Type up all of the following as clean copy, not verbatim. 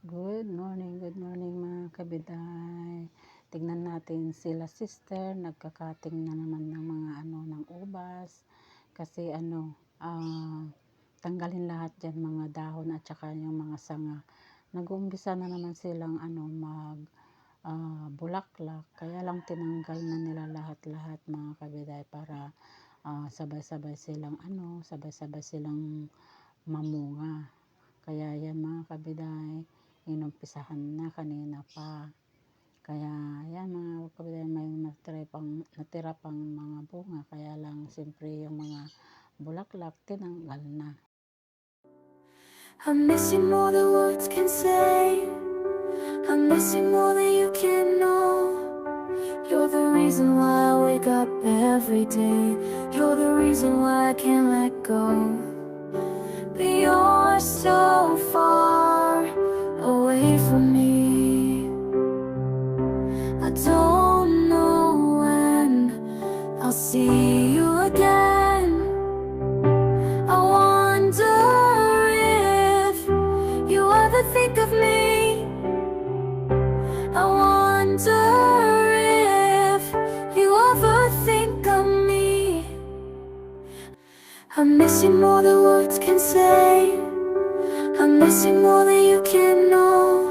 Good morning mga kabiday. Tignan natin sila sister, nagkakating na naman ng mga ng ubas. Kasi tanggalin lahat dyan mga dahon at saka yung mga sanga. Nag-uumpisa na naman silang mag bulaklak. Kaya lang tinanggal na nila lahat-lahat mga kabiday para sabay-sabay silang mamunga. Kaya yan mga kabiday, inumpisahan na kanina pa. Kaya yan mga kabiday, may natira pang mga bunga. Kaya lang siyempre yung mga bulaklak tinanggal na. I'm missing more than words can say. I'm missing more than you can know. You're the reason why I wake up every day. You're the reason why I can't let go. But you're so far away from me. I don't know when I'll see you again. I wonder if you ever think of me. I wonder if you ever think of me. I'm missing more than words can say. I'm missing more than you can know.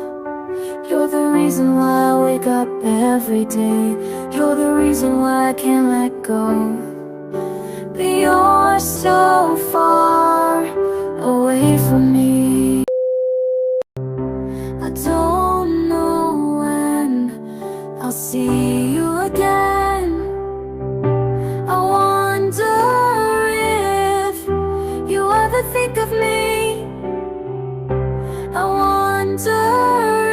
You're the reason why I wake up every day. You're the reason why I can't let go. But you're so far away from me. I don't know when I'll see you again. I wonder if you ever think of me. I wonder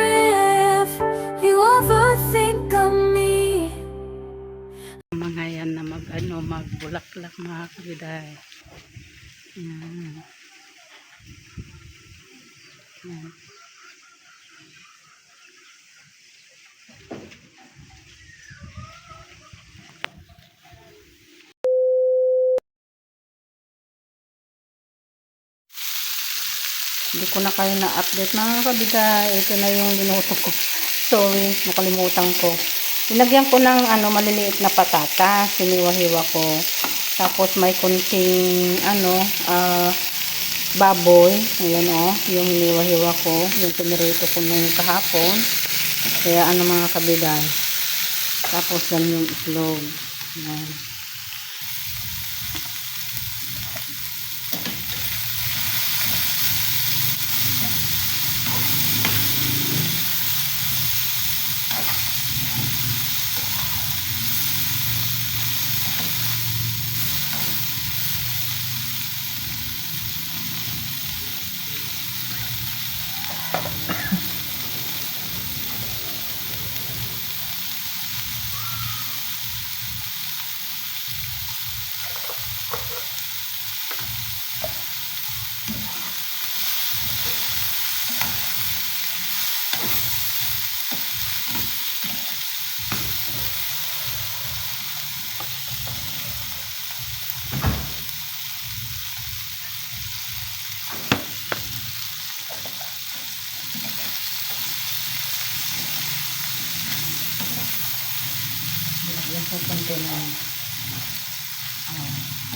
if you ever think of me. Mga yan na magbulaklak mga kabiday. Yan. Yan. Hindi ko na kayo na-update mga kabiday. Ito na yung linuto ko. Sorry, nakalimutan ko. Ilagyan ko ng maliliit na patatas. Siniwa-hiwa ko. Tapos may kunting baboy. Ayan yung hiniwa-hiwa ko. Yung pinirito ko na yung kahapon. Kaya mga kabiday. Tapos yan yung itlog. Ayan. Yan sa konti ng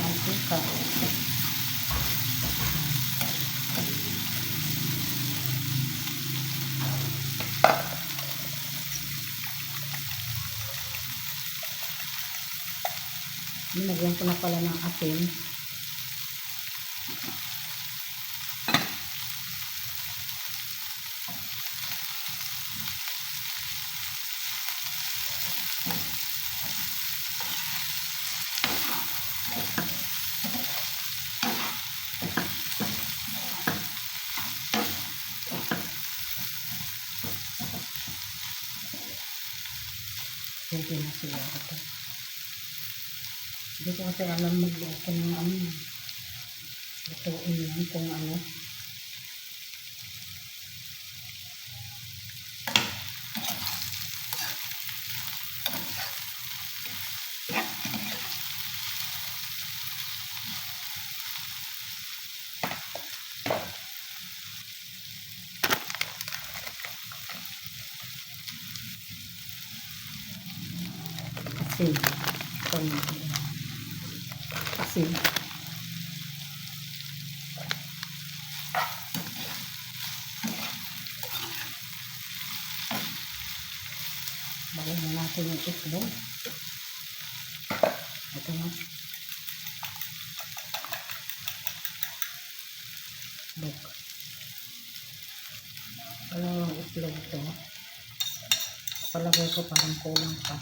mantika. Nilagyan ko na pala ng asin. Pwede na sila ito. Hindi ko kasi alam magluto ng lutuin lang kung asin. Itong asin. Bagay na natin yung itlog. Ito na. Look. Dalawang itlog ito. Palagay ko parang kulang pa.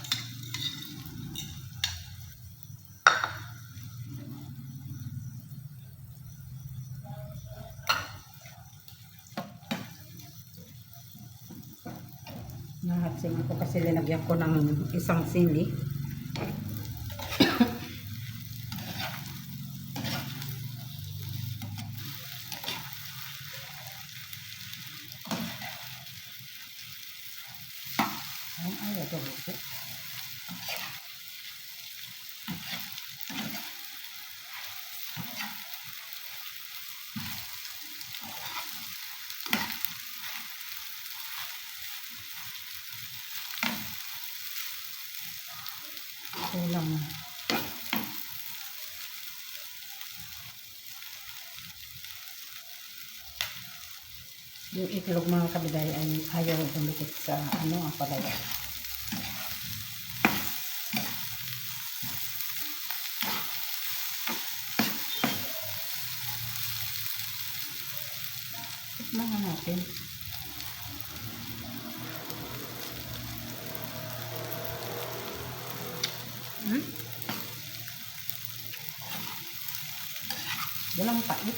Nahatsingan ko kasi linagyan ko ng isang sili. Ay, ito. Kulang. Yung itlog mga kabiday ay ayaw dumikit sa ang palaya. Tikman natin. Walang pait.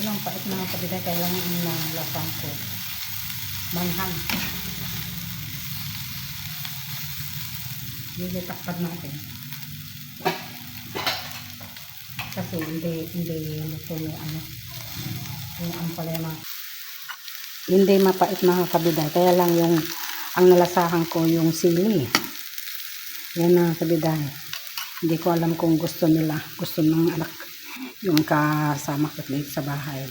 Walang pait mga kabiday, kailangan ang lasang ko. Manghang. Nilitakad natin. Kasi hindi luto yung ampalaya. Hindi mapait mga kabiday, kaya lang ang nalasahan ko yung sili. Yan mga kabiday. Hindi ko alam kung gusto ng anak yung kasama ko dito sa bahay.